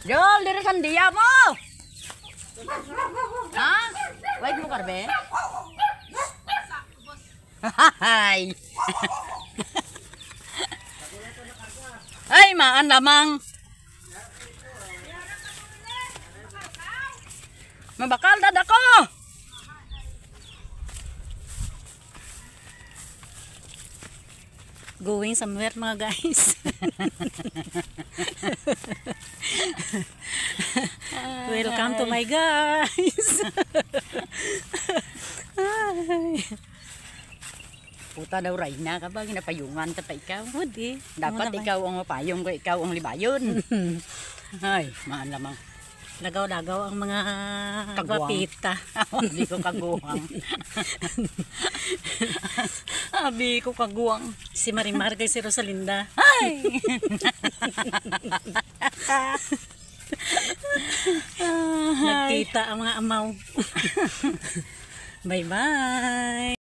Jol, diri sandiya mo. Ha? Wait mo karbe. Hay. Ay, maan lamang. Mabakal dad ako. Going somewhere mga guys. Welcome to my guys. Puta daw Rayna ka ba? Ginapayungan ka pa ikaw. Hindi. Dapat ikaw ang mapayong ko, ikaw ang libayon. Ay, maan lamang. Lagaw-lagaw ang mga Kagwang. gwapita. Hindi ko kaguwang. Abi ko kaguwang. Si Marimar kay si Rosalinda. Ay! Nagkita ang mga amaw. Bye-bye.